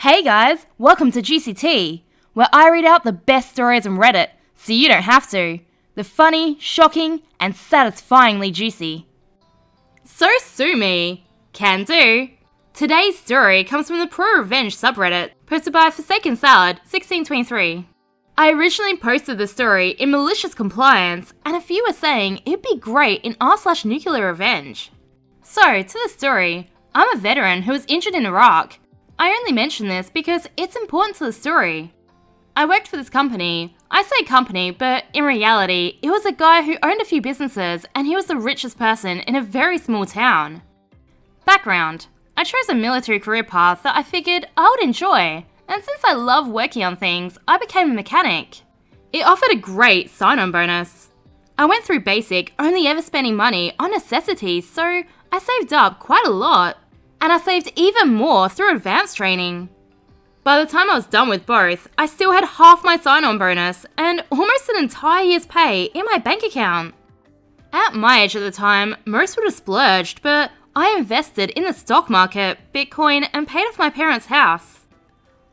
Hey guys, welcome to Juicy Tea, where I read out the best stories on Reddit, so you don't have to. The funny, shocking, and satisfyingly juicy. So sue me. Can do. Today's story comes from the ProRevenge subreddit, posted by Forsaken Salad 1623. I originally posted the story in MaliciousCompliance, and a few were saying it'd be great in r/NuclearRevenge. So, to the story, I'm a veteran who was injured in Iraq. I only mention this because it's important to the story. I worked for this company. I say company, but in reality, it was a guy who owned a few businesses and he was the richest person in a very small town. Background: I chose a military career path that I figured I would enjoy, and since I love working on things, I became a mechanic. It offered a great sign-on bonus. I went through basic, only ever spending money on necessities, so I saved up quite a lot. And I saved even more through advanced training. By the time I was done with both, I still had half my sign-on bonus and almost an entire year's pay in my bank account. At my age at the time, most would have splurged, but I invested in the stock market, Bitcoin, and paid off my parents' house.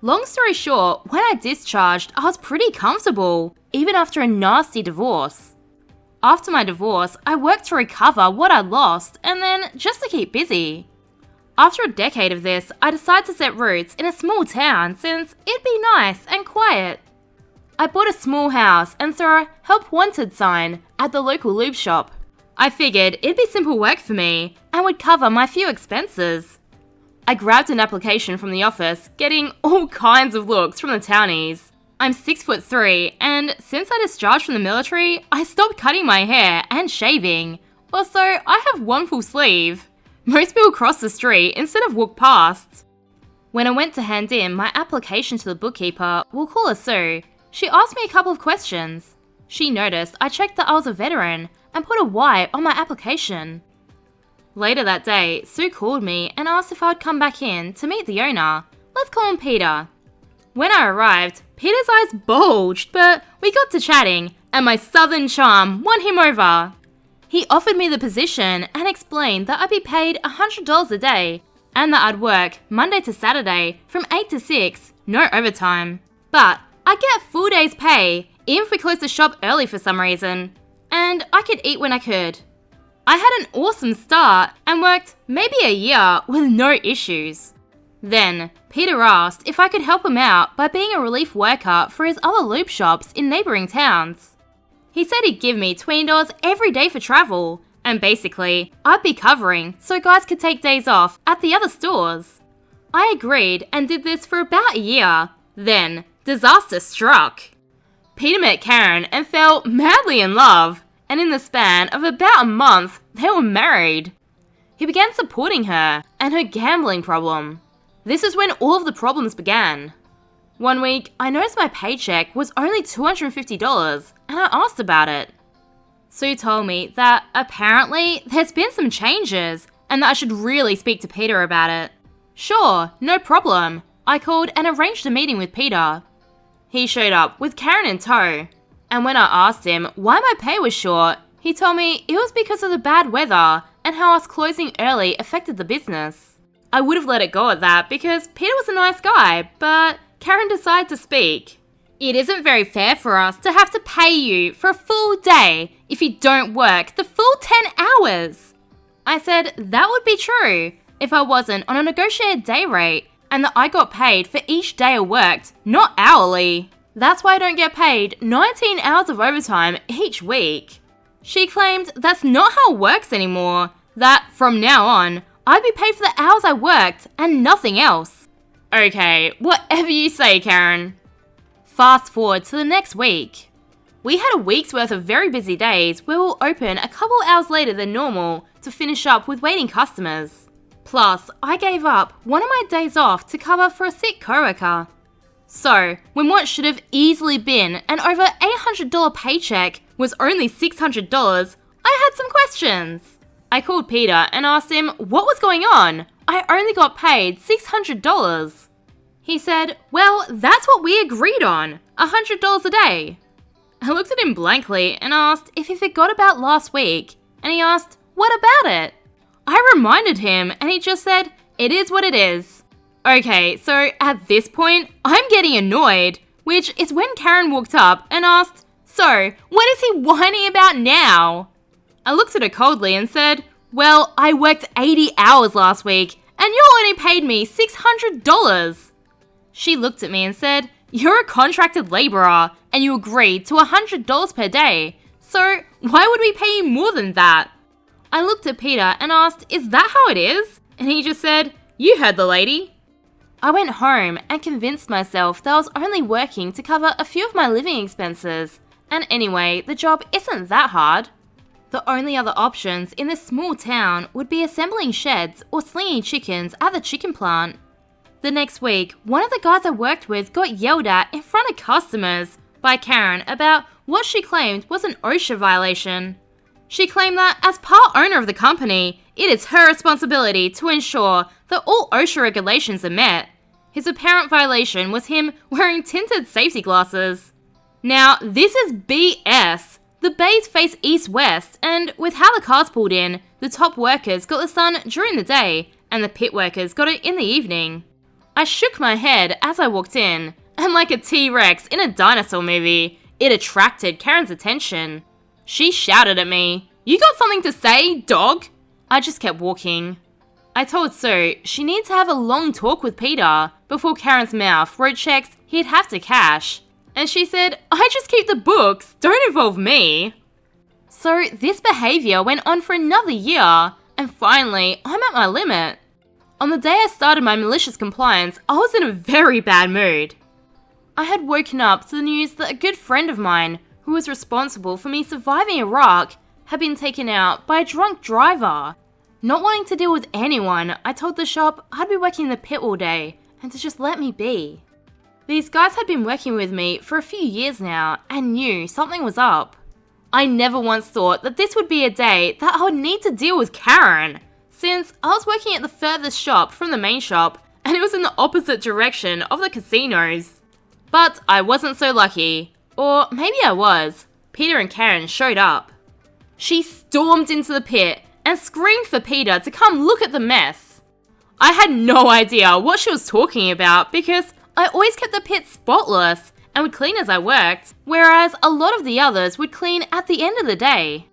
Long story short, when I discharged, I was pretty comfortable, even after a nasty divorce. After my divorce, I worked to recover what I'd lost, and then just to keep busy. After a decade of this, I decided to set roots in a small town since it'd be nice and quiet. I bought a small house and saw a help wanted sign at the local lube shop. I figured it'd be simple work for me and would cover my few expenses. I grabbed an application from the office, getting all kinds of looks from the townies. I'm 6'3", and since I discharged from the military, I stopped cutting my hair and shaving. Also, I have one full sleeve. Most people cross the street instead of walk past. When I went to hand in my application to the bookkeeper, we'll call her Sue, she asked me a couple of questions. She noticed I checked that I was a veteran and put a Y on my application. Later that day, Sue called me and asked if I would come back in to meet the owner. Let's call him Peter. When I arrived, Peter's eyes bulged, but we got to chatting and my southern charm won him over. He offered me the position and explained that I'd be paid $100 a day and that I'd work Monday to Saturday from 8 to 6, no overtime. But I'd get a full day's pay even if we closed the shop early for some reason, and I could eat when I could. I had an awesome start and worked maybe a year with no issues. Then, Peter asked if I could help him out by being a relief worker for his other lube shops in neighbouring towns. He said he'd give me $20 every day for travel, and basically, I'd be covering so guys could take days off at the other stores. I agreed and did this for about a year. Then, disaster struck. Peter met Karen and fell madly in love, and in the span of about a month, they were married. He began supporting her and her gambling problem. This is when all of the problems began. One week, I noticed my paycheck was only $250, and I asked about it. Sue told me that apparently there's been some changes, and that I should really speak to Peter about it. Sure, no problem. I called and arranged a meeting with Peter. He showed up with Karen in tow, and when I asked him why my pay was short, he told me it was because of the bad weather and how us closing early affected the business. I would have let it go at that because Peter was a nice guy, but Karen decided to speak. It isn't very fair for us to have to pay you for a full day if you don't work the full 10 hours. I said that would be true if I wasn't on a negotiated day rate and that I got paid for each day I worked, not hourly. That's why I don't get paid 19 hours of overtime each week. She claimed that's not how it works anymore, that from now on, I'd be paid for the hours I worked and nothing else. Okay, whatever you say, Karen. Fast forward to the next week. We had a week's worth of very busy days where we'll open a couple hours later than normal to finish up with waiting customers. Plus, I gave up one of my days off to cover for a sick coworker. So, when what should have easily been an over $800 paycheck was only $600, I had some questions. I called Peter and asked him what was going on. I only got paid $600. He said, well, that's what we agreed on, $100 a day. I looked at him blankly and asked if he forgot about last week, and he asked, what about it? I reminded him and he just said, it is what it is. Okay, so at this point, I'm getting annoyed, which is when Karen walked up and asked, "So, what is he whining about now?" I looked at her coldly and said, "Well, I worked 80 hours last week, and you only paid me $600. She looked at me and said, "You're a contracted laborer, and you agreed to $100 per day, so why would we pay you more than that?" I looked at Peter and asked, "Is that how it is?" And he just said, "You heard the lady." I went home and convinced myself that I was only working to cover a few of my living expenses, and anyway, the job isn't that hard. The only other options in this small town would be assembling sheds or slinging chickens at the chicken plant. The next week, one of the guys I worked with got yelled at in front of customers by Karen about what she claimed was an OSHA violation. She claimed that as part owner of the company, it is her responsibility to ensure that all OSHA regulations are met. His apparent violation was him wearing tinted safety glasses. Now, this is BS. The bays face east-west, and with how the cars pulled in, the top workers got the sun during the day, and the pit workers got it in the evening. I shook my head as I walked in, and like a T-Rex in a dinosaur movie, it attracted Karen's attention. She shouted at me, "You got something to say, dog?" I just kept walking. I told Sue she needed to have a long talk with Peter before Karen's mouth wrote checks he'd have to cash. And she said, "I just keep the books, don't involve me." So this behaviour went on for another year, and finally, I'm at my limit. On the day I started my malicious compliance, I was in a very bad mood. I had woken up to the news that a good friend of mine, who was responsible for me surviving Iraq, had been taken out by a drunk driver. Not wanting to deal with anyone, I told the shop I'd be working in the pit all day, and to just let me be. These guys had been working with me for a few years now, and knew something was up. I never once thought that this would be a day that I would need to deal with Karen, since I was working at the furthest shop from the main shop, and it was in the opposite direction of the casinos. But I wasn't so lucky. Or maybe I was. Peter and Karen showed up. She stormed into the pit and screamed for Peter to come look at the mess. I had no idea what she was talking about because I always kept the pit spotless and would clean as I worked, whereas a lot of the others would clean at the end of the day.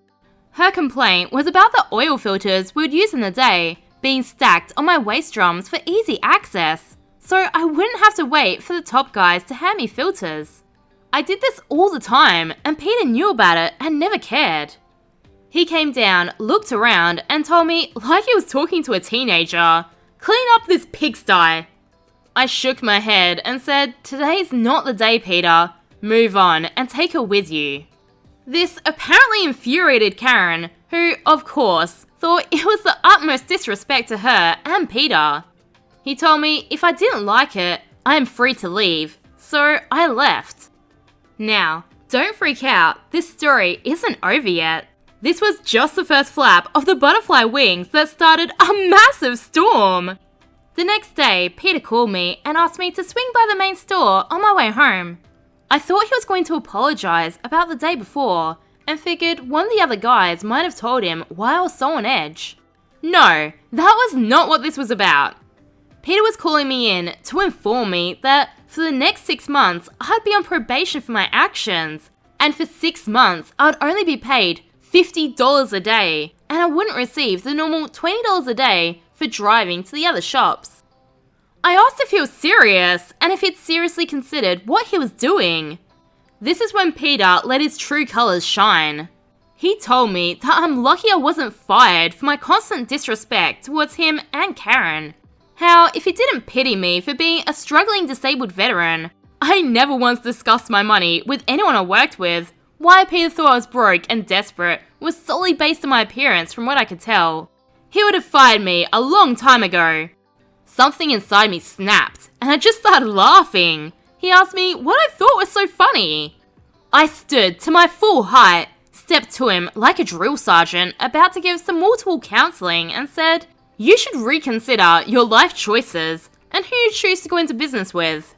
Her complaint was about the oil filters we would use in the day being stacked on my waste drums for easy access, so I wouldn't have to wait for the top guys to hand me filters. I did this all the time, and Peter knew about it and never cared. He came down, looked around, and told me, like he was talking to a teenager, "Clean up this pigsty." I shook my head and said, "Today's not the day, Peter. Move on and take her with you." This apparently infuriated Karen, who, of course, thought it was the utmost disrespect to her and Peter. He told me if I didn't like it, I am free to leave, so I left. Now, don't freak out, this story isn't over yet. This was just the first flap of the butterfly wings that started a massive storm. The next day, Peter called me and asked me to swing by the main store on my way home. I thought he was going to apologise about the day before, and figured one of the other guys might have told him why I was so on edge. No, that was not what this was about. Peter was calling me in to inform me that for the next 6 months, I'd be on probation for my actions, and for 6 months, I'd only be paid $50 a day, and I wouldn't receive the normal $20 a day for driving to the other shops. I asked if he was serious, and if he'd seriously considered what he was doing. This is when Peter let his true colours shine. He told me that I'm lucky I wasn't fired for my constant disrespect towards him and Karen. How, if he didn't pity me for being a struggling disabled veteran, I never once discussed my money with anyone I worked with. Why Peter thought I was broke and desperate was solely based on my appearance from what I could tell. He would have fired me a long time ago. Something inside me snapped, and I just started laughing. He asked me what I thought was so funny. I stood to my full height, stepped to him like a drill sergeant about to give some multiple counselling, and said, "You should reconsider your life choices and who you choose to go into business with."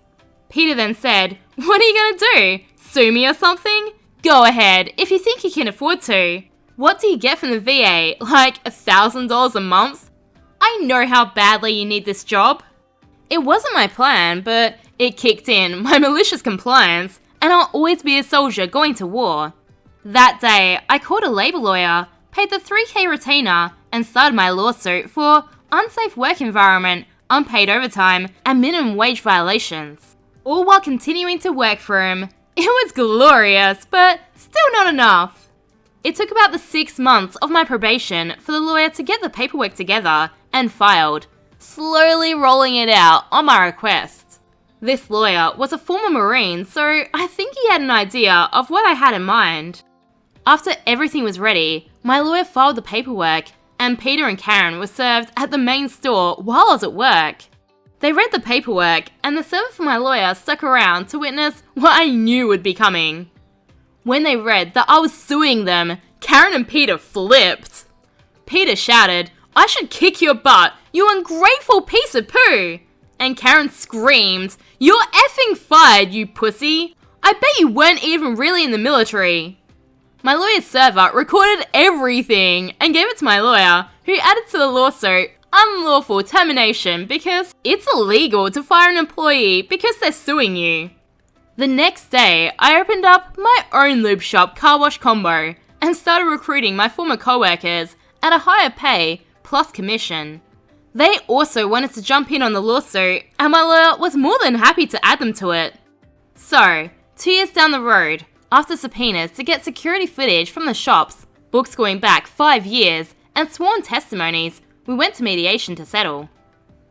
Peter then said, "What are you going to do? Sue me or something? Go ahead, if you think you can afford to. What do you get from the VA? Like $1,000 a month? I know how badly you need this job." It wasn't my plan, but it kicked in my malicious compliance, and I'll always be a soldier going to war. That day, I called a labour lawyer, paid the $3,000 retainer, and started my lawsuit for unsafe work environment, unpaid overtime, and minimum wage violations. All while continuing to work for him. It was glorious, but still not enough. It took about the 6 months of my probation for the lawyer to get the paperwork together and filed, slowly rolling it out on my request. This lawyer was a former Marine, so I think he had an idea of what I had in mind. After everything was ready, my lawyer filed the paperwork, and Peter and Karen were served at the main store while I was at work. They read the paperwork, and the server for my lawyer stuck around to witness what I knew would be coming. When they read that I was suing them, Karen and Peter flipped. Peter shouted, "I should kick your butt, you ungrateful piece of poo!" And Karen screamed, "You're effing fired, you pussy! I bet you weren't even really in the military." My lawyer's server recorded everything and gave it to my lawyer, who added to the lawsuit unlawful termination because it's illegal to fire an employee because they're suing you. The next day, I opened up my own lube shop car wash combo and started recruiting my former co-workers at a higher pay plus commission. They also wanted to jump in on the lawsuit, and my lawyer was more than happy to add them to it. So, 2 years down the road, after subpoenas to get security footage from the shops, books going back 5 years, and sworn testimonies, we went to mediation to settle.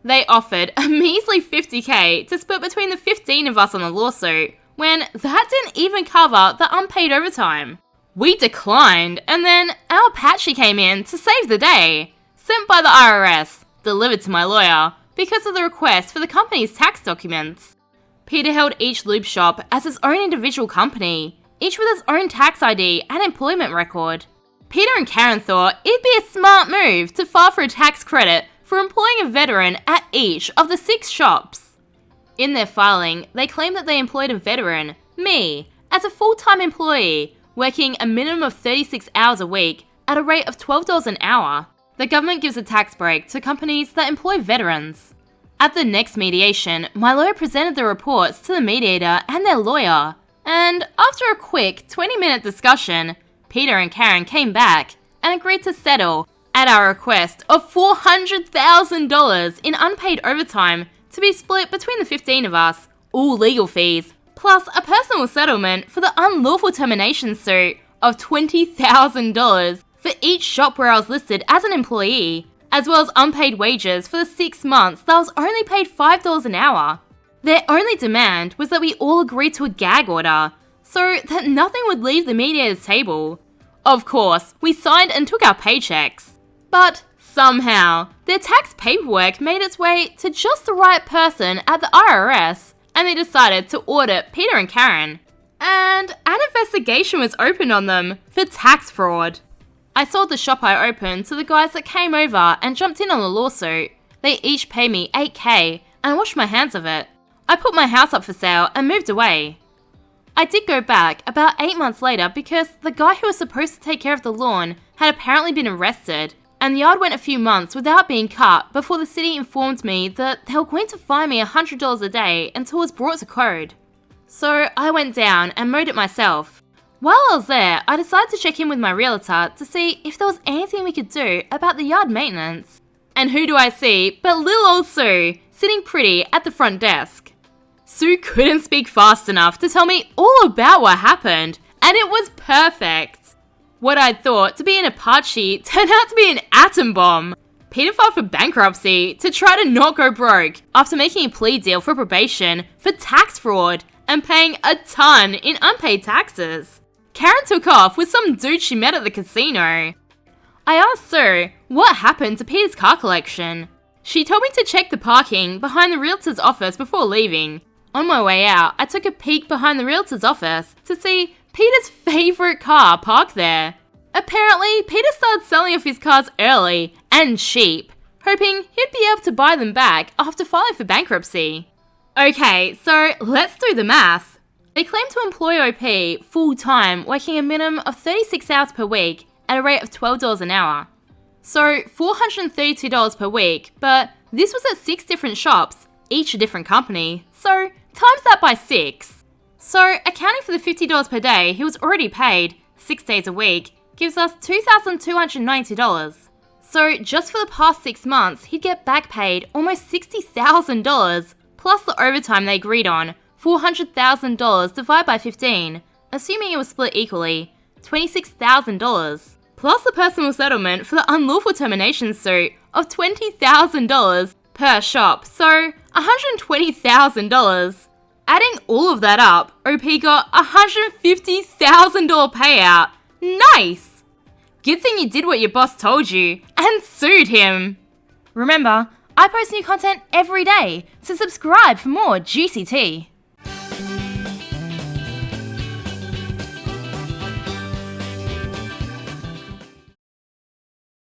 They offered a measly $50,000 to split between the 15 of us on the lawsuit, when that didn't even cover the unpaid overtime. We declined, and then our Apache came in to save the day, sent by the IRS, delivered to my lawyer, because of the request for the company's tax documents. Peter held each lube shop as his own individual company, each with its own tax ID and employment record. Peter and Karen thought it'd be a smart move to file for a tax credit for employing a veteran at each of the 6 shops. In their filing, they claimed that they employed a veteran, me, as a full-time employee, working a minimum of 36 hours a week at a rate of $12 an hour. The government gives a tax break to companies that employ veterans. At the next mediation, my lawyer presented the reports to the mediator and their lawyer, and after a quick 20-minute discussion, Peter and Karen came back and agreed to settle at our request of $400,000 in unpaid overtime to be split between the 15 of us, all legal fees, plus a personal settlement for the unlawful termination suit of $20,000 for each shop where I was listed as an employee, as well as unpaid wages for the 6 months that I was only paid $5 an hour. Their only demand was that we all agree to a gag order, so that nothing would leave the mediator's table. Of course, we signed and took our paychecks. But somehow, their tax paperwork made its way to just the right person at the IRS, and they decided to audit Peter and Karen. And an investigation was opened on them for tax fraud. I sold the shop I opened to the guys that came over and jumped in on the lawsuit. They each paid me $8,000, and I washed my hands of it. I put my house up for sale and moved away. I did go back about 8 months later because the guy who was supposed to take care of the lawn had apparently been arrested, and the yard went a few months without being cut before the city informed me that they were going to fine me $100 a day until it was brought to code. So I went down and mowed it myself. While I was there, I decided to check in with my realtor to see if there was anything we could do about the yard maintenance. And who do I see but little old Sue, sitting pretty at the front desk. Sue couldn't speak fast enough to tell me all about what happened, and it was perfect. What I'd thought to be an Apache turned out to be an atom bomb. Peter filed for bankruptcy to try to not go broke after making a plea deal for probation for tax fraud and paying a ton in unpaid taxes. Karen took off with some dude she met at the casino. I asked Sue what happened to Peter's car collection. She told me to check the parking behind the realtor's office before leaving. On my way out, I took a peek behind the realtor's office to see Peter's favourite car parked there. Apparently, Peter started selling off his cars early and cheap, hoping he'd be able to buy them back after filing for bankruptcy. Okay, so let's do the math. They claim to employ OP full-time, working a minimum of 36 hours per week at a rate of $12 an hour. So $432 per week, but this was at 6 different shops, each a different company, so times that by 6. So, accounting for the $50 per day he was already paid, 6 days a week, gives us $2,290. So, just for the past 6 months, he'd get back paid almost $60,000, plus the overtime they agreed on, $400,000 divided by 15, assuming it was split equally, $26,000, plus the personal settlement for the unlawful termination suit of $20,000 per shop, so $120,000. Adding all of that up, OP got a $150,000 payout. Nice! Good thing you did what your boss told you and sued him. Remember, I post new content every day, so subscribe for more juicy tea.